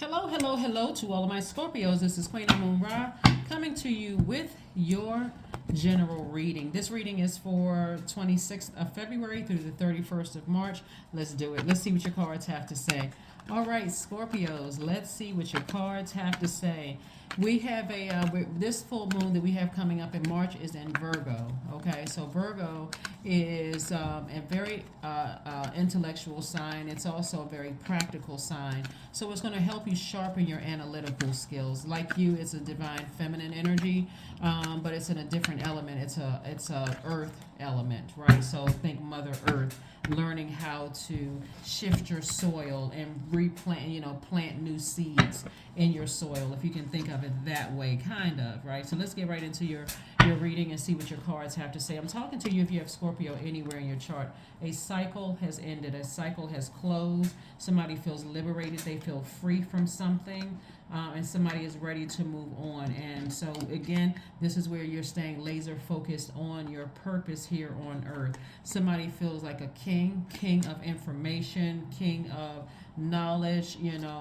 Hello, hello, hello to all of my Scorpios. This is Queen Amun Ra coming to you with your general reading. This reading is for 26th of February through the 31st of March. Let's do it. Let's see what your cards have to say. All right, Scorpios, let's see what your cards have to say. We have this full moon that we have coming up in March is in Virgo. Okay, so Virgo is a very intellectual sign. It's also a very practical sign. So it's going to help you sharpen your analytical skills. Like you, it's a divine feminine energy, but it's in a different element. It's a earth element, right? So think Mother Earth, learning how to shift your soil and replant, plant new seeds in your soil, if you can think of it that way, kind of, right? So let's get right into your reading and see what your cards have to say. I'm talking to you if you have Scorpio anywhere in your chart. A cycle has ended. A cycle has closed. Somebody feels liberated. They feel free from something. And somebody is ready to move on. And so, again, this is where you're staying laser focused on your purpose here on earth. Somebody feels like a king of information, king of knowledge.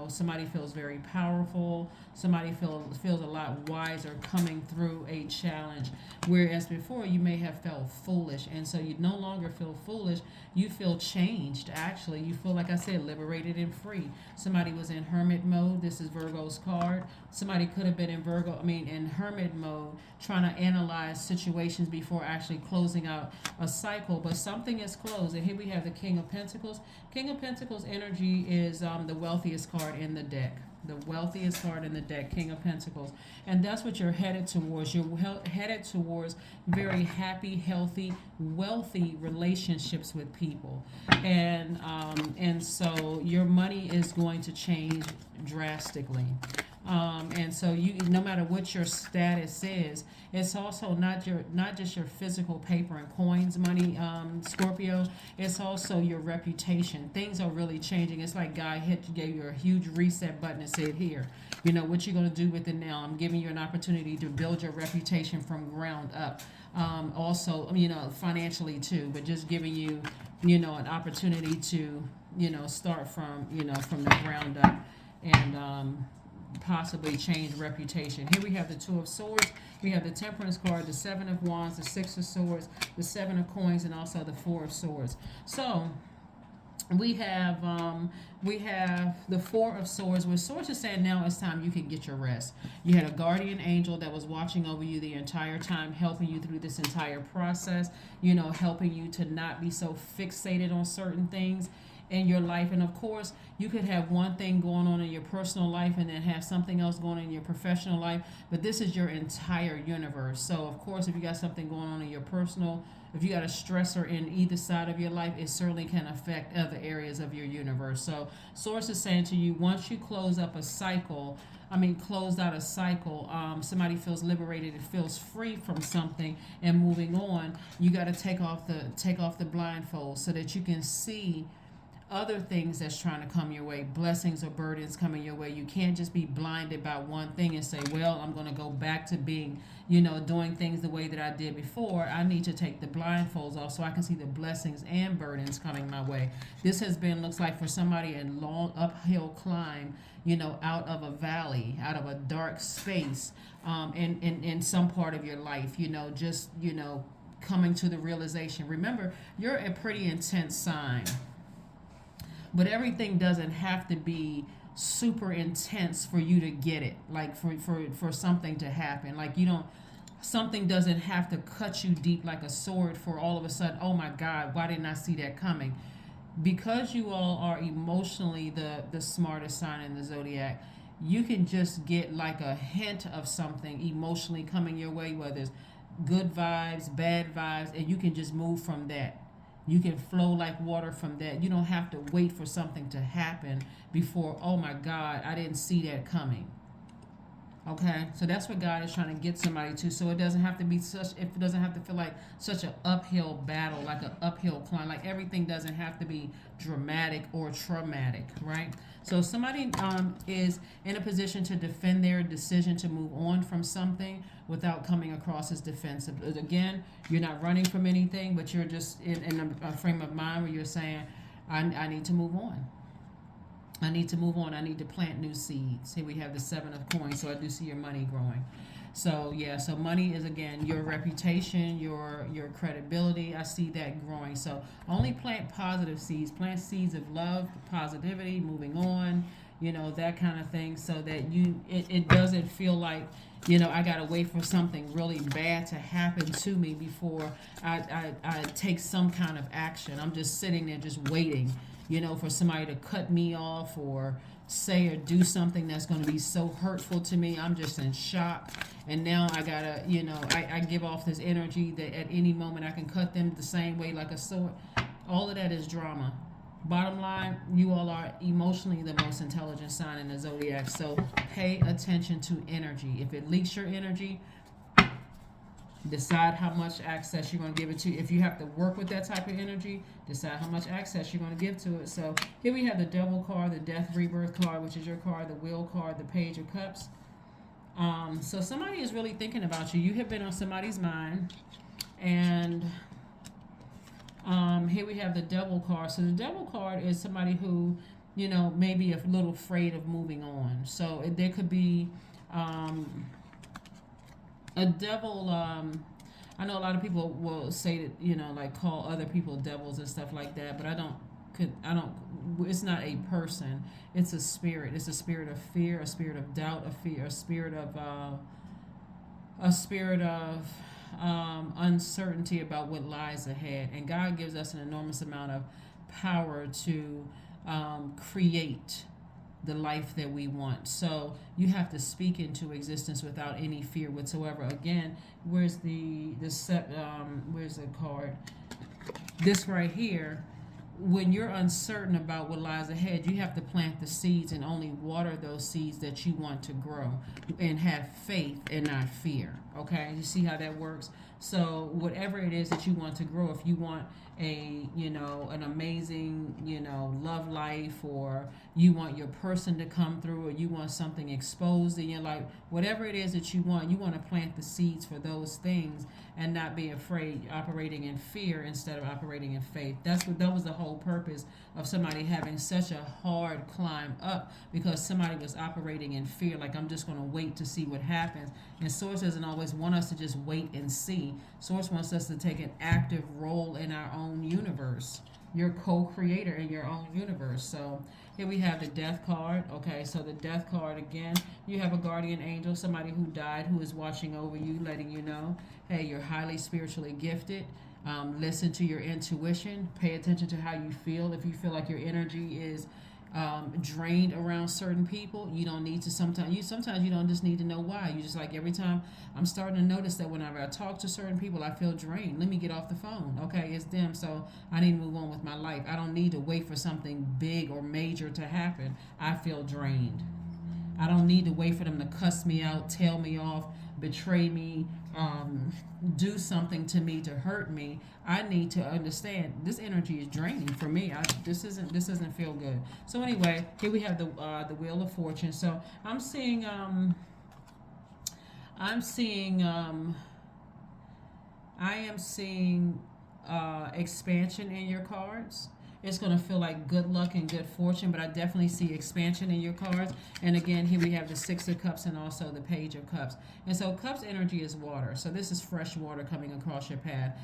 Somebody feels very powerful. Somebody feels a lot wiser coming through a challenge. Whereas before, you may have felt foolish. And so you no longer feel foolish. You feel changed, actually. You feel, like I said, liberated and free. Somebody was in hermit mode. This is Virgo's card. Somebody could have been in hermit mode, trying to analyze situations before actually closing out a cycle. But something is closed. And here we have the King of Pentacles. King of Pentacles energy is the wealthiest card in the deck. The wealthiest card in the deck, King of Pentacles. And that's what you're headed towards. You're headed towards very happy, healthy, wealthy relationships with people. And so your money is going to change drastically. And so no matter what your status is, it's also not just your physical paper and coins money, Scorpio. It's also your reputation. Things are really changing. It's like God gave you a huge reset button and said, here, what you're going to do with it now. I'm giving you an opportunity to build your reputation from ground up. Also, financially too, but just giving you, an opportunity to, start from the ground up and possibly change reputation. Here we have the Two of Swords. We have the Temperance card, the Seven of Wands, the Six of Swords, the Seven of Coins, and also the Four of Swords. So we have the Four of Swords, where Swords is saying now it's time you can get your rest. You had a guardian angel that was watching over you the entire time, helping you through this entire process, helping you to not be so fixated on certain things in your life. And of course, you could have one thing going on in your personal life and then have something else going on in your professional life, but this is your entire universe. So of course, if you got something going on in your personal, if you got a stressor in either side of your life, it certainly can affect other areas of your universe. So Source is saying to you, once you close out a cycle, somebody feels liberated, it feels free from something and moving on, you got to take off the blindfold so that you can see other things that's trying to come your way, blessings or burdens coming your way. You can't just be blinded by one thing and say, well, I'm going to go back to being, doing things the way that I did before. I need to take the blindfolds off so I can see the blessings and burdens coming my way. This looks like for somebody a long uphill climb, out of a valley, out of a dark space, in some part of your life, coming to the realization. Remember, you're a pretty intense sign. But everything doesn't have to be super intense for you to get it, like for something to happen. Like something doesn't have to cut you deep like a sword for all of a sudden, oh my God, why didn't I see that coming? Because you all are emotionally the smartest sign in the Zodiac, you can just get like a hint of something emotionally coming your way, whether it's good vibes, bad vibes, and you can just move from that. You can flow like water from that. You don't have to wait for something to happen before, oh my God, I didn't see that coming. Okay, so that's what God is trying to get somebody to. So it doesn't have to feel like such an uphill battle, like an uphill climb. Like everything doesn't have to be dramatic or traumatic, right? So somebody is in a position to defend their decision to move on from something without coming across as defensive. Again, you're not running from anything, but you're just in a frame of mind where you're saying, I need to move on. I need to move on. I need to plant new seeds. Here we have the 7 of coins. So I do see your money growing. So yeah, so money is again your reputation, your credibility. I see that growing. So only plant positive seeds. Plant seeds of love, positivity, moving on, that kind of thing, so that it doesn't feel like, I gotta wait for something really bad to happen to me before I take some kind of action. I'm just sitting there just waiting, for somebody to cut me off or say or do something that's going to be so hurtful to me. I'm just in shock. And now I gotta, I give off this energy that at any moment I can cut them the same way like a sword. All of that is drama. Bottom line, you all are emotionally the most intelligent sign in the zodiac. So pay attention to energy. If it leaks your energy, decide how much access you're going to give it to. If you have to work with that type of energy, decide how much access you're going to give to it. So here we have the Devil card, the Death Rebirth card, which is your card, the Wheel card, the Page of Cups. So somebody is really thinking about you. You have been on somebody's mind. And here we have the Devil card. So the Devil card is somebody who, may be a little afraid of moving on. So there could be a devil. I know a lot of people will say that, like call other people devils and stuff like that, but I don't, it's not a person. It's a spirit. It's a spirit of fear, a spirit of doubt, a spirit of uncertainty about what lies ahead. And God gives us an enormous amount of power to create the life that we want. So you have to speak into existence without any fear whatsoever. Again, where's the card? This right here. When you're uncertain about what lies ahead, you have to plant the seeds and only water those seeds that you want to grow, and have faith and not fear. Okay, you see how that works? So whatever it is that you want to grow, if you want an amazing, love life, or you want your person to come through, or you want something exposed in your life, whatever it is that you want to plant the seeds for those things and not be afraid, operating in fear instead of operating in faith. That was the whole purpose of somebody having such a hard climb up, because somebody was operating in fear, like I'm just going to wait to see what happens. And Source doesn't always want us to just wait and see. Source wants us to take an active role in our own universe. You're co-creator in your own universe. So here we have the Death card. Okay, so the Death card, again, you have a guardian angel, somebody who died, who is watching over you, letting you know, hey, you're highly spiritually gifted. Listen to your intuition. Pay attention to how you feel. If you feel like your energy is drained around certain people, you don't need to. Sometimes you don't just need to know why. You just, like, every time I'm starting to notice that whenever I talk to certain people, I feel drained. Let me get off the phone. Okay, it's them, so I need to move on with my life. I don't need to wait for something big or major to happen. I feel drained. I don't need to wait for them to cuss me out, tell me off, betray me, do something to me to hurt me. I need to understand this energy is draining for me. This doesn't feel good. So anyway, here we have the Wheel of Fortune. So I'm seeing expansion in your cards. It's going to feel like good luck and good fortune, but I definitely see expansion in your cards. And again, here we have the Six of Cups and also the Page of Cups. And so Cups energy is water. So this is fresh water coming across your path.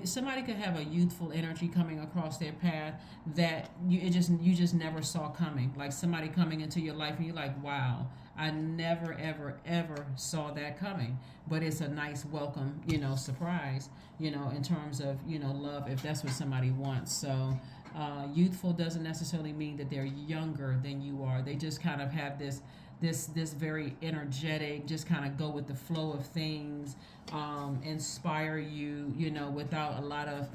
Somebody could have a youthful energy coming across their path that you just never saw coming. Like somebody coming into your life and you're like, wow, I never, ever, ever saw that coming. But it's a nice welcome, surprise, in terms of, love, if that's what somebody wants. So youthful doesn't necessarily mean that they're younger than you are. They just kind of have this very energetic, just kind of go with the flow of things, inspire you, without a lot of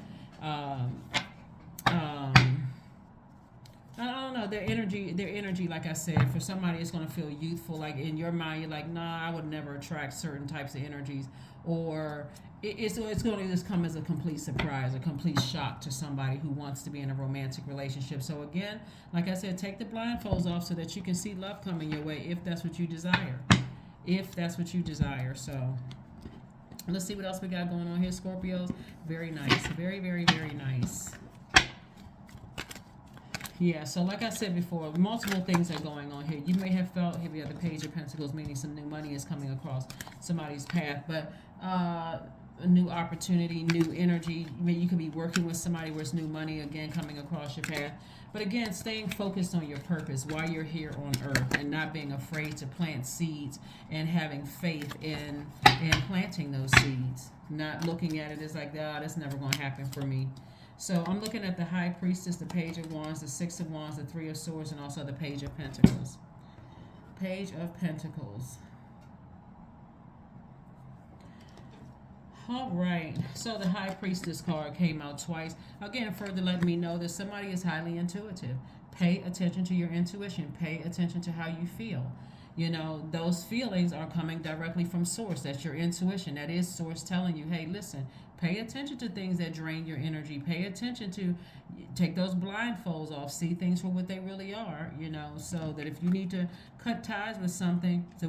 I don't know, their energy, like I said, for somebody it's going to feel youthful. Like in your mind, you're like, nah, I would never attract certain types of energies. Or it's going to just come as a complete surprise, a complete shock to somebody who wants to be in a romantic relationship. So again, like I said, take the blindfolds off so that you can see love coming your way if that's what you desire. So let's see what else we got going on here, Scorpios. Very nice. Very, very, very nice. Yeah, so like I said before, multiple things are going on here. You may have felt, here we have the Page of Pentacles, meaning some new money is coming across somebody's path, but a new opportunity, new energy. You could be working with somebody where it's new money, again, coming across your path. But again, staying focused on your purpose while you're here on earth and not being afraid to plant seeds and having faith in planting those seeds. Not looking at it as like, ah, that's never going to happen for me. So I'm looking at the High Priestess, the Page of Wands, the Six of Wands, the Three of Swords, and also the Page of Pentacles. Page of Pentacles. All right. So the High Priestess card came out twice. Again, further letting me know that somebody is highly intuitive. Pay attention to your intuition. Pay attention to how you feel. You know, those feelings are coming directly from source. That's your intuition. That is source telling you, hey, listen, pay attention to things that drain your energy. Pay attention to, take those blindfolds off. See things for what they really are, you know, so that if you need to cut ties with something, if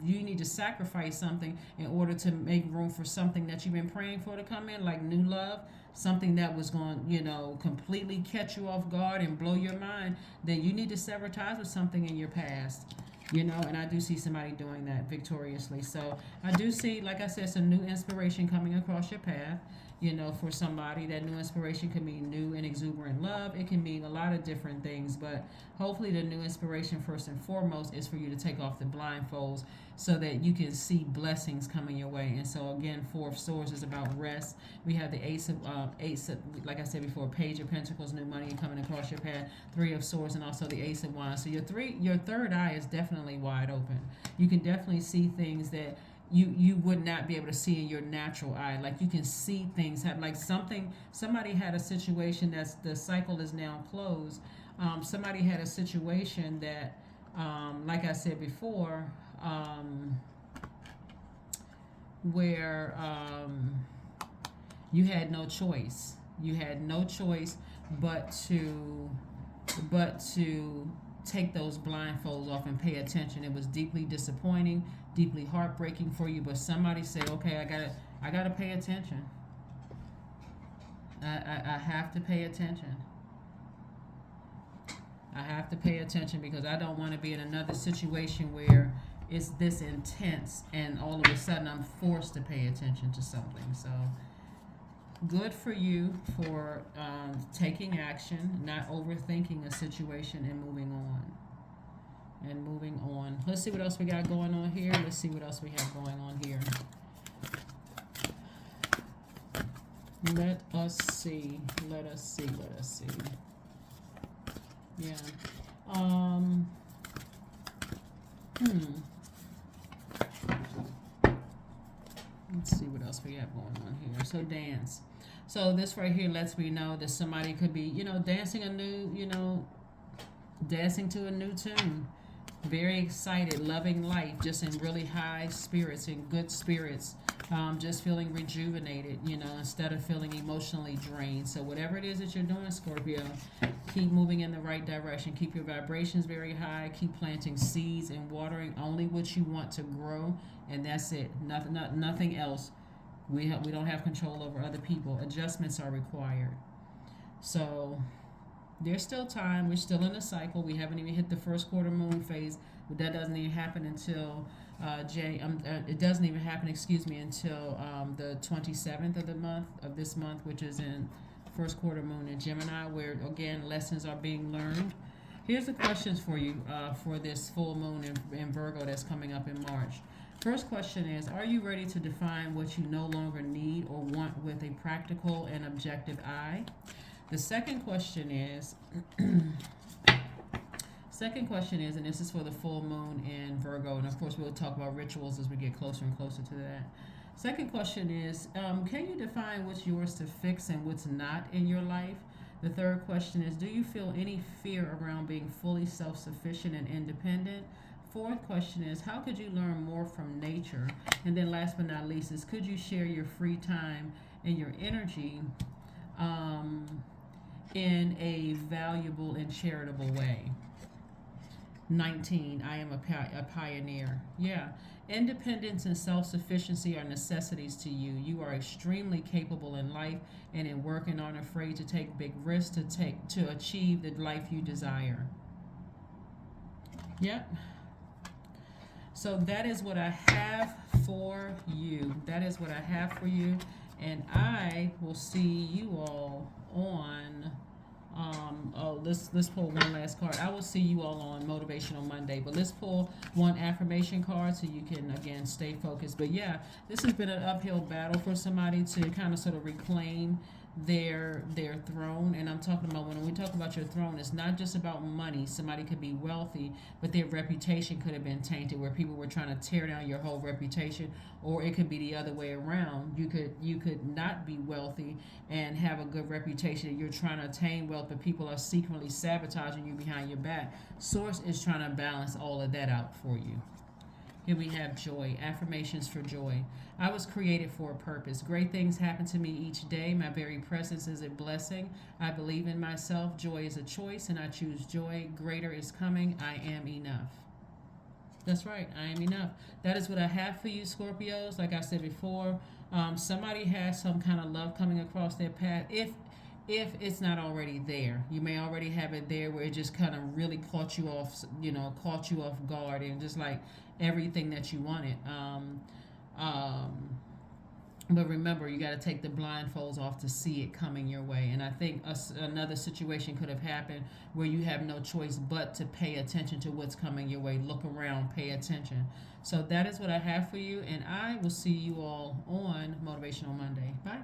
you need to sacrifice something in order to make room for something that you've been praying for to come in, like new love, something that was going, you know, completely catch you off guard and blow your mind, then you need to sever ties with something in your past. You know, and I do see somebody doing that victoriously. So I do see, like I said, some new inspiration coming across your path. You know, for somebody, that new inspiration can mean new and exuberant love. It can mean a lot of different things, but hopefully the new inspiration, first and foremost, is for you to take off the blindfolds so that you can see blessings coming your way. And so again, Four of Swords is about rest. We have the Ace of, like I said before, Page of Pentacles, new money coming across your path, Three of Swords, and also the Ace of Wands. So your third eye is definitely wide open. You can definitely see things that you would not be able to see in your natural eye. Like you can see things like somebody had a situation that's, the cycle is now closed. Somebody had a situation that, like I said before, where you had no choice. You had no choice but to take those blindfolds off and pay attention. It was deeply disappointing, deeply heartbreaking for you, but somebody said, okay, I gotta pay attention. I have to pay attention. I have to pay attention because I don't want to be in another situation where it's this intense and all of a sudden I'm forced to pay attention to something. So good for you for taking action, not overthinking a situation, and moving on. Let's see what else we got going on here. Let's see what else we have going on here. Let us see. Yeah. Let's see what else we have going on here. So dance. So this right here lets me know that somebody could be, you know, dancing to a new tune. Very excited, loving life, just in really high spirits, in good spirits. Just feeling rejuvenated, you know, instead of feeling emotionally drained. So whatever it is that you're doing, Scorpio, keep moving in the right direction. Keep your vibrations very high. Keep planting seeds and watering only what you want to grow, and that's it. Nothing else. We don't have control over other people. Adjustments are required. So there's still time. We're still in a cycle. We haven't even hit the first quarter moon phase, but that doesn't even happen until it doesn't even happen, until the 27th of this month, which is in first quarter moon in Gemini, where again lessons are being learned. Here's the questions for you for this full moon in Virgo that's coming up in March. First question is, are you ready to define what you no longer need or want with a practical and objective eye? The second question is, and this is for the full moon in Virgo, and of course we'll talk about rituals as we get closer and closer to that. Second question is, can you define what's yours to fix and what's not in your life? The third question is, do you feel any fear around being fully self-sufficient and independent? Fourth question is, how could you learn more from nature? And then last but not least is, could you share your free time and your energy in a valuable and charitable way? 19, I am a pioneer. Yeah. Independence and self-sufficiency are necessities to you. You are extremely capable in life and in work and aren't afraid to take big risks to achieve the life you desire. Yep. So that is what I have for you. That is what I have for you. And I will see you all on let's pull one last card. I will see you all on Motivational Monday, but let's pull one affirmation card so you can again stay focused. But yeah, this has been an uphill battle for somebody to kind of sort of reclaim their throne. And I'm talking about, when we talk about your throne, it's not just about money. Somebody could be wealthy, but their reputation could have been tainted, where people were trying to tear down your whole reputation. Or it could be the other way around. You could not be wealthy and have a good reputation, and you're trying to attain wealth, but people are secretly sabotaging you behind your back. Source is trying to balance all of that out for you. Here we have joy. Affirmations for joy. I was created for a purpose. Great things happen to me each day. My very presence is a blessing. I believe in myself. Joy is a choice, and I choose joy. Greater is coming. I am enough. That's right. I am enough. That is what I have for you, Scorpios. Like I said before, somebody has some kind of love coming across their path. If it's not already there, you may already have it there, where it just kind of really caught you off, caught you off guard, and just like everything that you wanted. But remember, you got to take the blindfolds off to see it coming your way. And I think another situation could have happened where you have no choice but to pay attention to what's coming your way. Look around, pay attention. So that is what I have for you, and I will see you all on Motivational Monday. Bye.